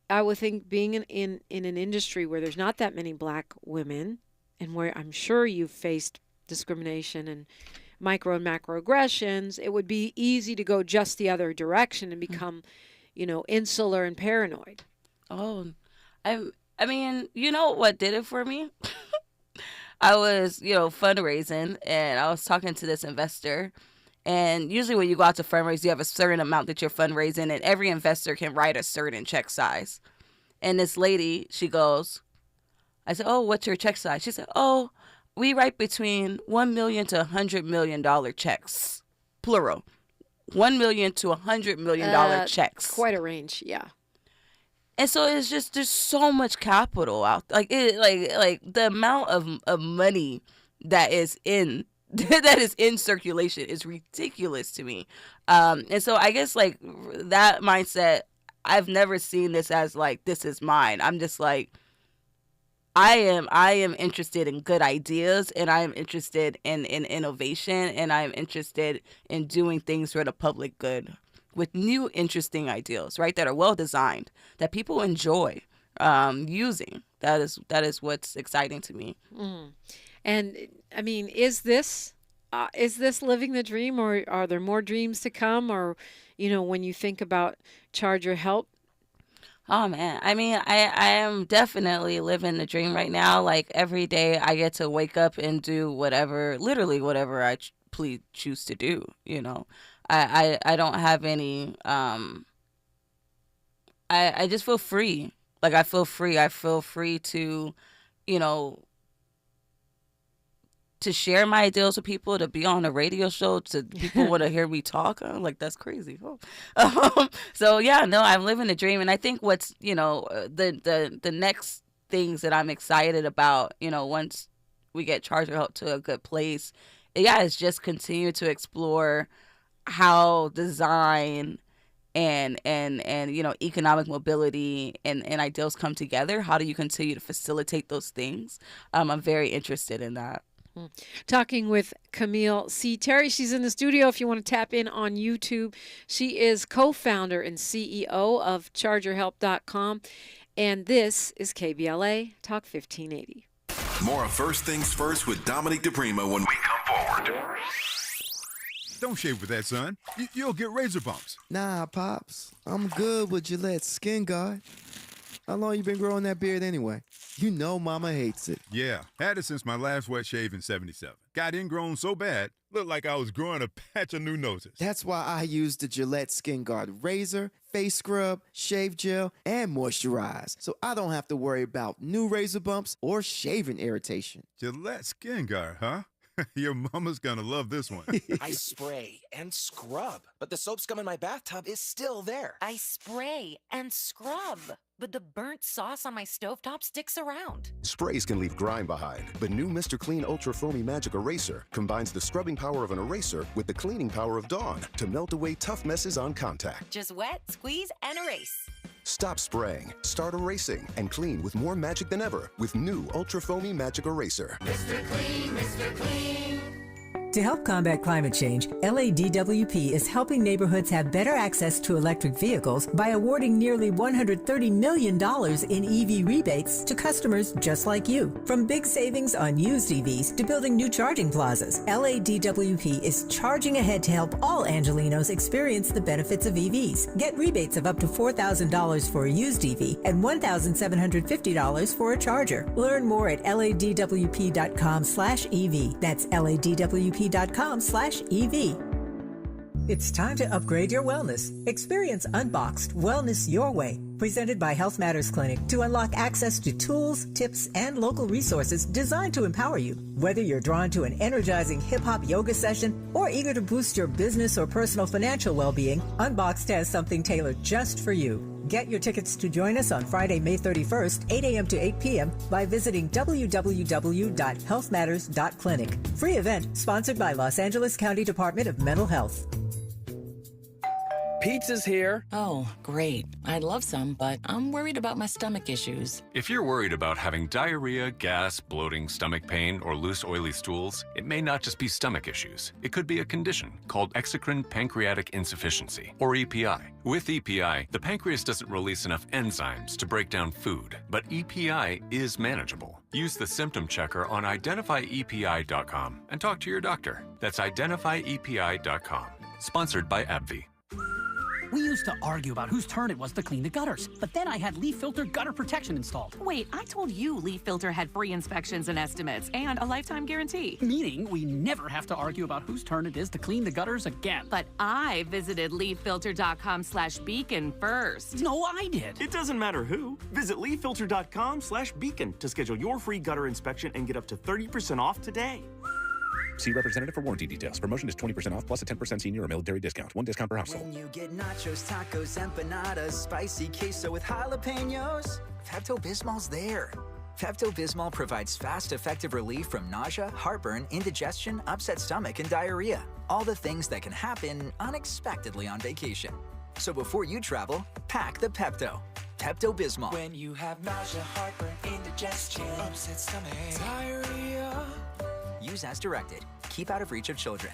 I would think being in an industry where there's not that many Black women, and where I'm sure you've faced discrimination and micro and macroaggressions, it would be easy to go just the other direction and become, insular and paranoid. Oh, I mean, you know what did it for me? I was, fundraising, and I was talking to this investor. And usually when you go out to fundraise, you have a certain amount that you're fundraising, and every investor can write a certain check size. And this lady, she goes, I said, oh, what's your check size? She said, oh, we write between $1 million to $100 million checks, plural. $1 million to $100 million checks. Quite a range, yeah. And so it's just, there's so much capital out, like the amount of money that is in circulation is ridiculous to me. And so I guess like that mindset, I've never seen this as like, this is mine. I'm just like, I am interested in good ideas, and I am interested in innovation, and I am interested in doing things for the public good with new interesting ideas, right, that are well designed, that people enjoy using. That is what's exciting to me. And I mean, is this living the dream, or are there more dreams to come? Or, when you think about ChargerHelp? Oh, man. I mean, I am definitely living the dream right now. Like, every day I get to wake up and do literally whatever I choose to do, I don't have any, I just feel free. Like, I feel free. I feel free to, to share my ideas with people, to be on a radio show, to people want to hear me talk. I'm like, that's crazy. So yeah, no, I'm living the dream. And I think what's, the next things that I'm excited about, once we get ChargerHelp to a good place, is just continue to explore how design and economic mobility and ideals come together. How do you continue to facilitate those things? I'm very interested in that. Talking with Kameale C. Terry. She's in the studio if you want to tap in on YouTube. She is co-founder and CEO of ChargerHelp.com. And this is KBLA Talk 1580. More of First Things First with Dominique DiPrima when we come forward. Don't shave with that, son. You'll get razor bumps. Nah, Pops. I'm good with Gillette's Skin Guard. How long you been growing that beard anyway? You know Mama hates it. Yeah, had it since my last wet shave in 77. Got ingrown so bad, looked like I was growing a patch of new noses. That's why I use the Gillette Skin Guard razor, face scrub, shave gel, and moisturize, so I don't have to worry about new razor bumps or shaving irritation. Gillette Skin Guard, huh? Your mama's gonna love this one. I spray and scrub, but the soap scum in my bathtub is still there. I spray and scrub, but the burnt sauce on my stovetop sticks around. Sprays can leave grime behind, but new Mr. Clean Ultra Foamy Magic Eraser combines the scrubbing power of an eraser with the cleaning power of Dawn to melt away tough messes on contact. Just wet, squeeze, and erase. Stop spraying, start erasing, and clean with more magic than ever with new Ultra Foamy Magic Eraser. Mr. Clean, Mr. Clean. To help combat climate change, LADWP is helping neighborhoods have better access to electric vehicles by awarding nearly $130 million in EV rebates to customers just like you. From big savings on used EVs to building new charging plazas, LADWP is charging ahead to help all Angelinos experience the benefits of EVs. Get rebates of up to $4,000 for a used EV and $1,750 for a charger. Learn more at ladwp.com/EV. That's ladwp.com/EV. It's time to upgrade your wellness. Experience Unboxed Wellness Your Way, presented by Health Matters Clinic to unlock access to tools, tips, and local resources designed to empower you. Whether you're drawn to an energizing hip-hop yoga session or eager to boost your business or personal financial well-being, Unboxed has something tailored just for you. Get your tickets to join us on Friday, May 31st, 8 a.m. to 8 p.m. by visiting www.healthmatters.clinic. Free event sponsored by Los Angeles County Department of Mental Health. Pizza's here. Oh, great. I'd love some, but I'm worried about my stomach issues. If you're worried about having diarrhea, gas, bloating, stomach pain, or loose, oily stools, it may not just be stomach issues. It could be a condition called exocrine pancreatic insufficiency, or EPI. With EPI, the pancreas doesn't release enough enzymes to break down food, but EPI is manageable. Use the symptom checker on identifyepi.com and talk to your doctor. That's identifyepi.com. Sponsored by AbbVie. We used to argue about whose turn it was to clean the gutters, but then I had Leaf Filter gutter protection installed. Wait, I told you Leaf Filter had free inspections and estimates and a lifetime guarantee. Meaning we never have to argue about whose turn it is to clean the gutters again. But I visited leaffilter.com/beacon first. No, I did. It doesn't matter who. Visit leaffilter.com/beacon to schedule your free gutter inspection and get up to 30% off today. See representative for warranty details. Promotion is 20% off plus a 10% senior or military discount. One discount per household. When you get nachos, tacos, empanadas, spicy queso with jalapenos, Pepto-Bismol's there. Pepto-Bismol provides fast, effective relief from nausea, heartburn, indigestion, upset stomach, and diarrhea. All the things that can happen unexpectedly on vacation. So before you travel, pack the Pepto. Pepto-Bismol. When you have nausea, heartburn, indigestion, upset stomach, diarrhea. Use as directed. Keep out of reach of children.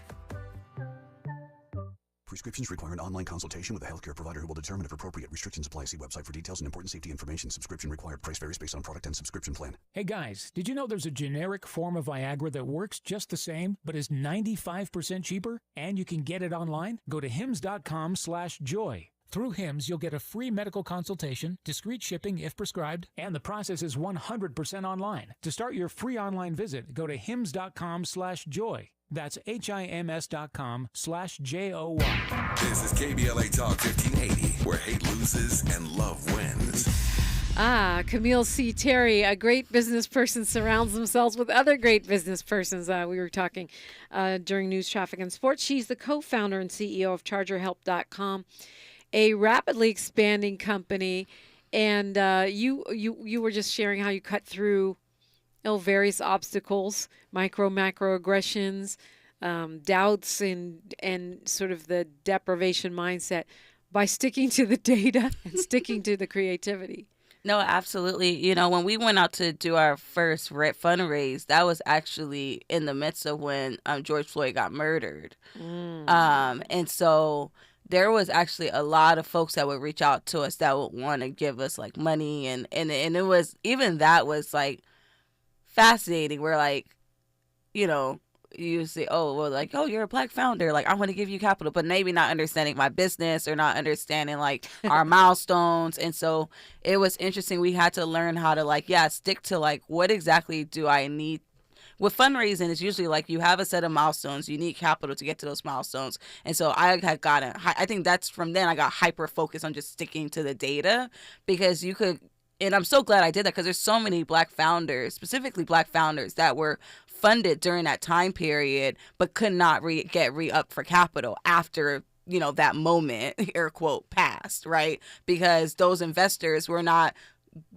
Prescriptions require an online consultation with a healthcare provider who will determine if appropriate. Restrictions apply. See website for details and important safety information. Subscription required. Price varies based on product and subscription plan. Hey guys, did you know there's a generic form of Viagra that works just the same, but is 95% cheaper? And you can get it online? Go to hims.com/joy. Through HIMS, you'll get a free medical consultation, discreet shipping if prescribed, and the process is 100% online. To start your free online visit, go to hims.com/joy. That's HIMS.com/JOY. This is KBLA Talk 1580, where hate loses and love wins. Kameale C. Terry, a great business person, surrounds themselves with other great business persons. We were talking during News, Traffic, and Sports. She's the co-founder and CEO of ChargerHelp.com, a rapidly expanding company. And you were just sharing how you cut through various obstacles, macroaggressions, doubts, and sort of the deprivation mindset by sticking to the data and sticking to the creativity. No, absolutely. You know, when we went out to do our first fundraise, that was actually in the midst of when George Floyd got murdered. And so there was actually a lot of folks that would reach out to us that would want to give us like money. And it was, even that was like fascinating. We're like, you know, you say, oh, well, like, oh, you're a Black founder. Like, I want to give you capital, but maybe not understanding my business or not understanding like our milestones. And so it was interesting. We had to learn how to stick to like, what exactly do I need? With fundraising, it's usually like you have a set of milestones, you need capital to get to those milestones. And so I think that's from then I got hyper focused on just sticking to the data, because you could, and I'm so glad I did that, because there's so many Black founders, specifically Black founders, that were funded during that time period, but could not get re-up for capital after, you know, that moment, air quote, passed, right? Because those investors were not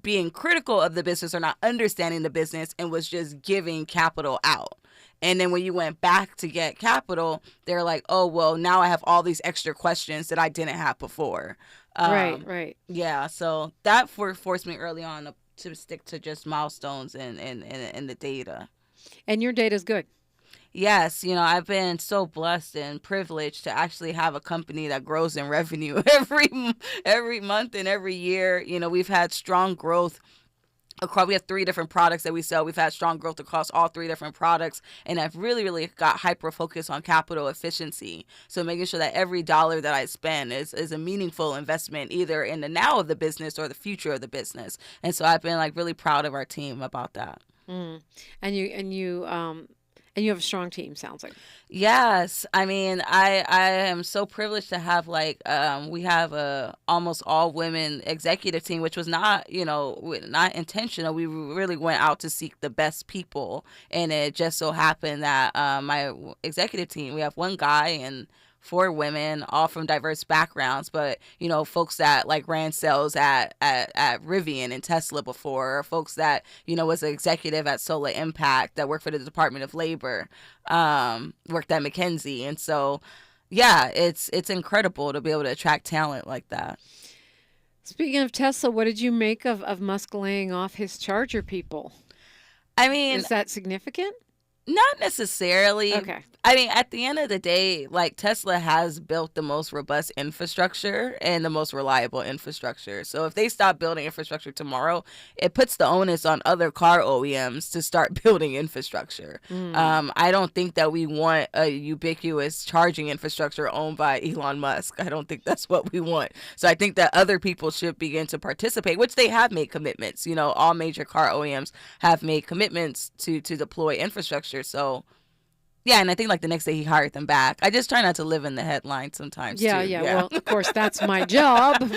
being critical of the business or not understanding the business and was just giving capital out. And then when you went back to get capital, they're like, oh, well, now I have all these extra questions that I didn't have before. Right. Yeah, so that forced me early on to stick to just milestones and the data. And your data's good. Yes, I've been so blessed and privileged to actually have a company that grows in revenue every month and every year. We've had strong growth. We have 3 different products that we sell. We've had strong growth across all 3 different products, and I've really, really got hyper focused on capital efficiency. So making sure that every dollar that I spend is a meaningful investment, either in the now of the business or the future of the business. And so I've been really proud of our team about that. And you have a strong team, sounds like. Yes. I mean, I am so privileged to have we have a almost all women executive team, which was not intentional. We really went out to seek the best people. And it just so happened that my executive team, we have 1 guy and 4 women, all from diverse backgrounds, but folks that ran sales at Rivian and Tesla before, or folks that was an executive at Solar Impact that worked for the Department of Labor, worked at McKinsey, and so it's incredible to be able to attract talent like that. Speaking of Tesla, what did you make of Musk laying off his charger people? I mean, is that significant? Not necessarily. Okay. I mean, at the end of the day, Tesla has built the most robust infrastructure and the most reliable infrastructure. So if they stop building infrastructure tomorrow, it puts the onus on other car OEMs to start building infrastructure. I don't think that we want a ubiquitous charging infrastructure owned by Elon Musk. I don't think that's what we want. So I think that other people should begin to participate, which they have made commitments. All major car OEMs have made commitments to deploy infrastructure. So yeah, and I think the next day he hired them back. I just try not to live in the headlines sometimes. Yeah. Well, of course, that's my job, but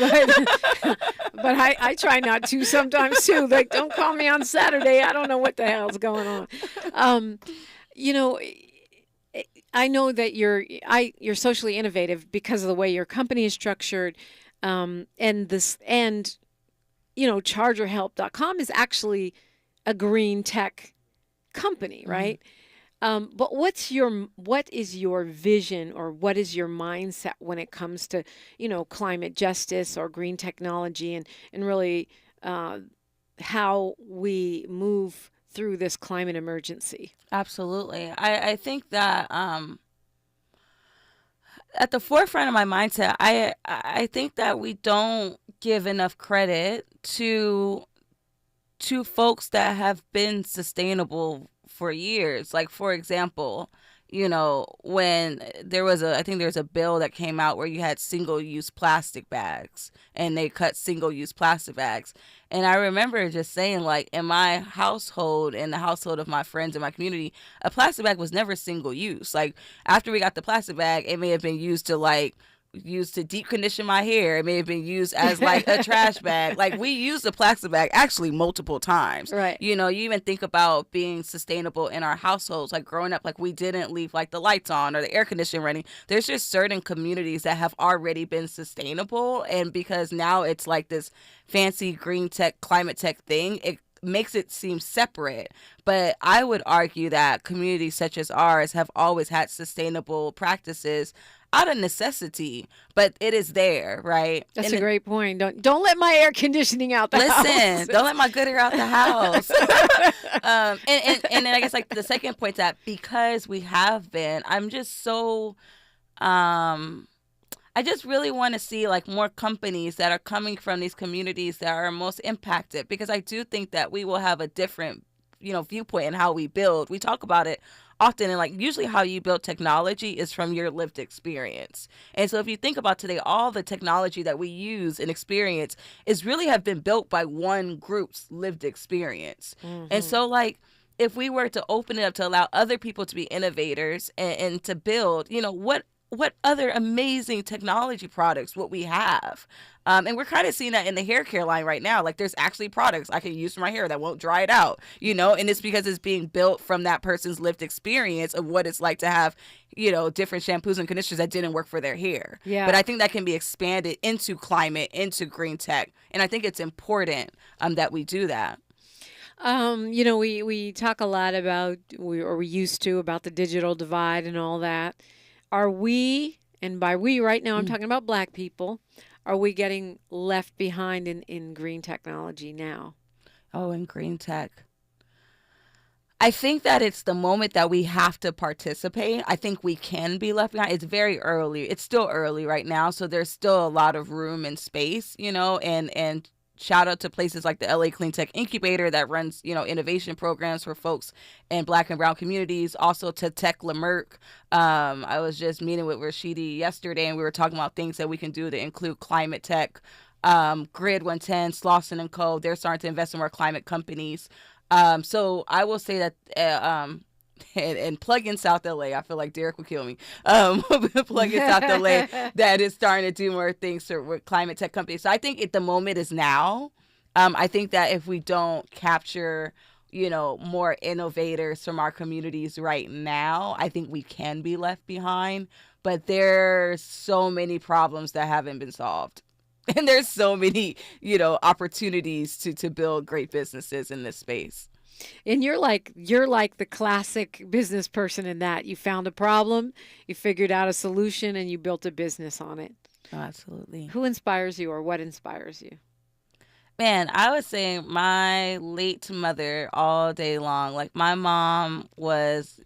I try not to sometimes too. Don't call me on Saturday. I don't know what the hell's going on. I know that you're socially innovative because of the way your company is structured, and ChargerHelp.com is actually a green tech company, right? But what is your vision, or what is your mindset when it comes to, climate justice or green technology, and really how we move through this climate emergency? Absolutely. I think that at the forefront of my mindset, I think that we don't give enough credit to folks that have been sustainable for years. For example, when I think there was a bill that came out where you had single-use plastic bags, and they cut single-use plastic bags. And I remember just saying, in my household, in the household of my friends in my community, a plastic bag was never single-use. After we got the plastic bag, it may have been used to deep condition my hair. It may have been used as a trash bag. We use the plastic bag actually multiple times. Right. You even think about being sustainable in our households. Growing up, we didn't leave the lights on or the air conditioning running. There's just certain communities that have already been sustainable, and because now it's this fancy green tech, climate tech thing, it makes it seem separate. But I would argue that communities such as ours have always had sustainable practices out of necessity, but it is there, right? That's a great point. Don't let my air conditioning out the house. Listen, don't let my good air out the house. and then I guess the second point is that because we have been, I'm just so I just really want to see more companies that are coming from these communities that are most impacted, because I do think that we will have a different viewpoint in how we build. We talk about it often, and usually how you build technology is from your lived experience. And so if you think about today, all the technology that we use and experience is really have been built by one group's lived experience. And so if we were to open it up to allow other people to be innovators and to build, what other amazing technology products would we have? And we're kind of seeing that in the hair care line right now. There's actually products I can use for my hair that won't dry it out, and it's because it's being built from that person's lived experience of what it's like to have, different shampoos and conditioners that didn't work for their hair. Yeah. But I think that can be expanded into climate, into green tech. And I think it's important that we do that. We talk a lot about, we used to, about the digital divide and all that. Are we, and by we right now I'm talking about Black people, are we getting left behind in green technology now? Oh, in green tech. I think that it's the moment that we have to participate. I think we can be left behind. It's very early. It's still early right now, so there's still a lot of room and space, and shout out to places like the LA Clean Tech Incubator that runs, innovation programs for folks in Black and Brown communities. Also to Tech Lamerck. I was just meeting with Rashidi yesterday, and we were talking about things that we can do to include climate tech. Grid 110, Slauson & Co. They're starting to invest in more climate companies. So I will say that, and plug in South LA. I feel like Derek will kill me. Plug in South LA that is starting to do more things with climate tech companies. So I think the moment is now. I think that if we don't capture, more innovators from our communities right now, I think we can be left behind. But there's so many problems that haven't been solved. And there's so many, opportunities to build great businesses in this space. And you're like the classic business person in that you found a problem, you figured out a solution, and you built a business on it. Oh, absolutely. Who inspires you, or what inspires you? Man, I would say my late mother all day long. Like, my mom was,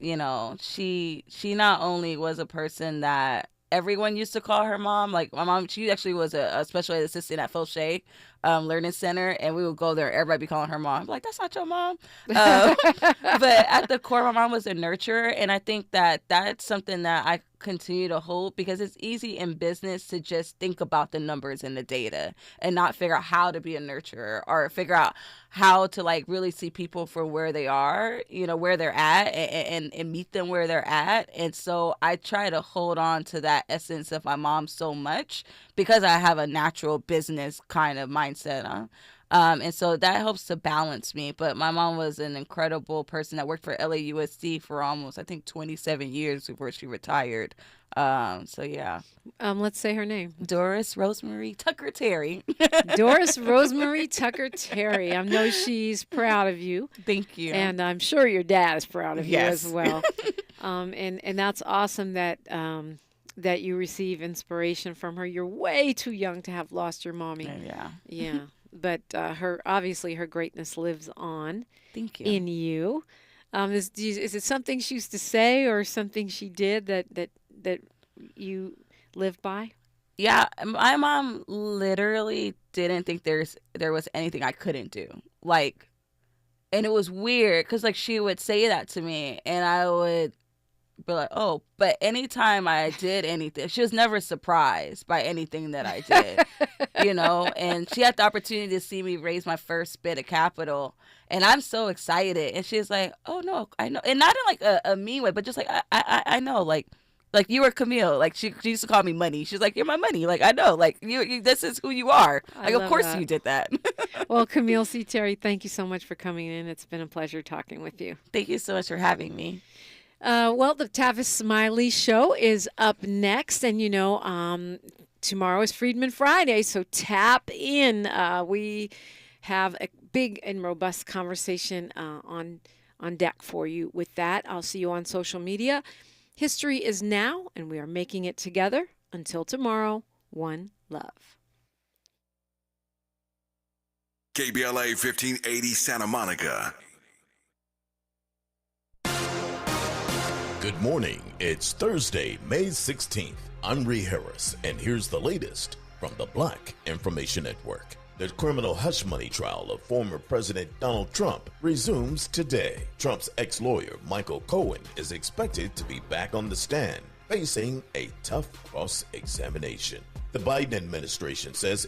she not only was a person that everyone used to call her mom. Like, my mom, she actually was a special ed assistant at Foshay Learning Center, and we would go there. Everybody be calling her mom. I'm like, that's not your mom. But at the core, my mom was a nurturer, and I think that that's something that I continue to hold, because it's easy in business to just think about the numbers and the data and not figure out how to be a nurturer, or figure out how to really see people for where they are, where they're at, and meet them where they're at. And so I try to hold on to that essence of my mom so much, because I have a natural business kind of mindset. And so that helps to balance me. But my mom was an incredible person that worked for LAUSD for almost, I think, 27 years before she retired. So yeah. Let's say her name. Doris Rosemary Tucker Terry. Doris Rosemary Tucker Terry. I know she's proud of you. Thank you. And I'm sure your dad is proud of you Yes. as well. And that's awesome that that you receive inspiration from her. You're way too young to have lost your mommy. Yeah. Yeah. But obviously her greatness lives on. Thank you. In you. Is it something she used to say, or something she did that you live by? Yeah, my mom literally didn't think there was anything I couldn't do. And it was weird, because she would say that to me, and I would be like, oh, but anytime I did anything, she was never surprised by anything that I did, and she had the opportunity to see me raise my first bit of capital, and I'm so excited. And she's like, oh no, I know. And not in a mean way, but just I know, like you were Kameale. She used to call me money. She's like, you're my money. I know, you this is who you are. Of course you did that. Well, Kameale C. Terry, thank you so much for coming in. It's been a pleasure talking with you. Thank you so much for having me. Well, the Tavis Smiley Show is up next, and tomorrow is Freedman Friday, so tap in. We have a big and robust conversation on deck for you. With that, I'll see you on social media. History is now, and we are making it together. Until tomorrow, one love. KBLA 1580 Santa Monica. Good morning. It's Thursday, May 16th. I'm Ree Harris, and here's the latest from the Black Information Network. The criminal hush money trial of former President Donald Trump resumes today. Trump's ex-lawyer, Michael Cohen, is expected to be back on the stand, facing a tough cross-examination. The Biden administration says